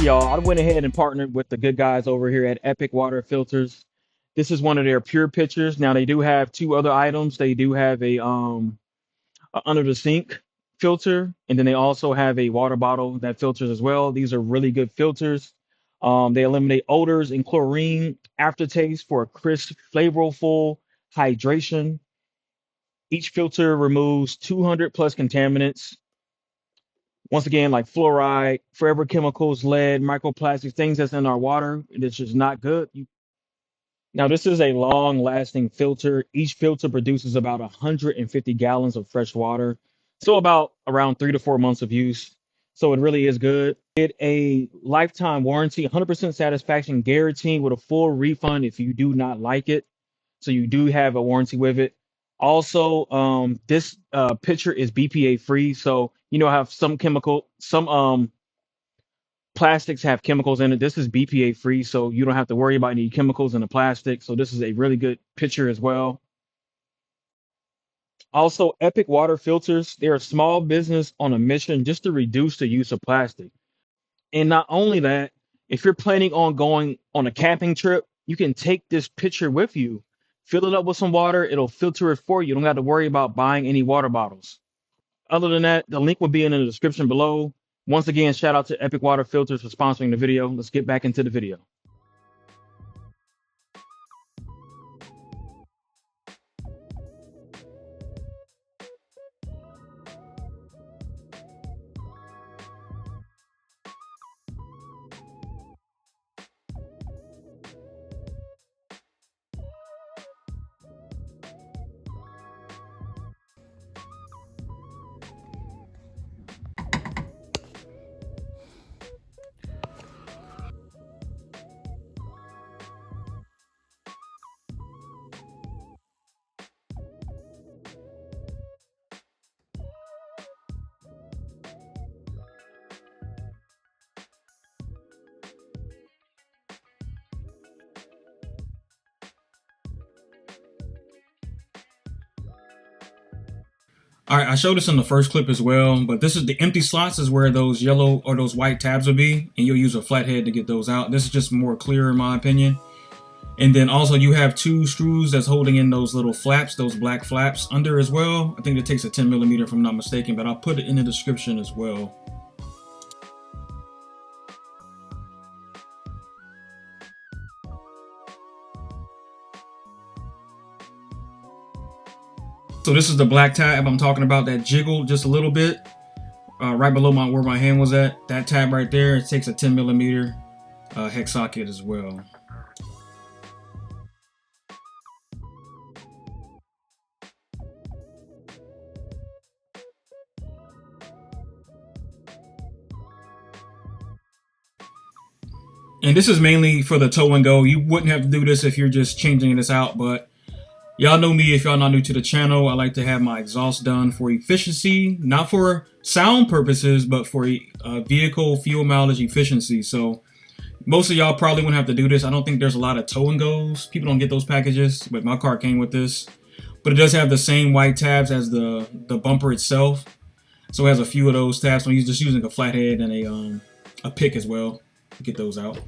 y'all, I went ahead and partnered with the good guys over here at Epic Water Filters. This is one of their pure pitchers. Now they do have two other items. They do have a under the sink filter, and then they also have a water bottle that filters as well. These are really good filters. They eliminate odors and chlorine aftertaste for a crisp, flavorful hydration. Each filter removes 200 plus contaminants. Once again, like fluoride, forever chemicals, lead, microplastics, things that's in our water, it's just not good. Now, this is a long lasting filter. Each filter produces about 150 gallons of fresh water. So, about around 3 to 4 months of use. So, it really is good. Get a lifetime warranty, 100% satisfaction guarantee with a full refund if you do not like it. So, you do have a warranty with it. Also, this pitcher is BPA free. So, have some plastics have chemicals in it. This is BPA free, so you don't have to worry about any chemicals in the plastic. So this is a really good pitcher as well. Also, Epic Water Filters, they're a small business on a mission just to reduce the use of plastic. And not only that, if you're planning on going on a camping trip, you can take this pitcher with you, fill it up with some water, it'll filter it for you. You don't have to worry about buying any water bottles. Other than that, the link will be in the description below. Once again, shout out to Epic Water Filters for sponsoring the video. Let's get back into the video. All right, I showed this in the first clip as well, but this is the empty slots is where those yellow or those white tabs will be, and you'll use a flathead to get those out. This is just more clear in my opinion. And then also you have two screws that's holding in those little flaps, those black flaps under as well. I think it takes a 10 millimeter if I'm not mistaken, but I'll put it in the description as well. So this is the black tab I'm talking about that jiggled just a little bit, right below where my hand was at. That tab right there, it takes a 10 millimeter hex socket as well. And this is mainly for the tow and go. You wouldn't have to do this if you're just changing this out, but y'all know me. If y'all not new to the channel, I like to have my exhaust done for efficiency, not for sound purposes, but for vehicle fuel mileage efficiency. So most of y'all probably wouldn't have to do this. I don't think there's a lot of tow and goes. People don't get those packages, but my car came with this. But it does have the same white tabs as the bumper itself. So it has a few of those tabs. So I'm just using a flathead and a pick as well to get those out.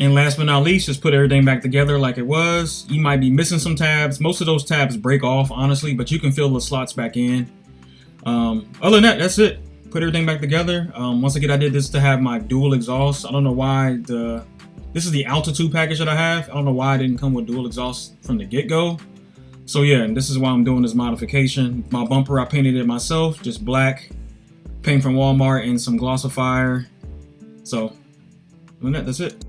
And last but not least, just put everything back together like it was. You might be missing some tabs. Most of those tabs break off, honestly, but you can fill the slots back in. Other than that, that's it. put everything back together. Once again, I did this to have my dual exhaust. I don't know why this is the altitude package that I have. I don't know why it didn't come with dual exhaust from the get-go. So yeah, and this is why I'm doing this modification. My bumper, I painted it myself, just black, paint from Walmart and some glossifier. So, that's it.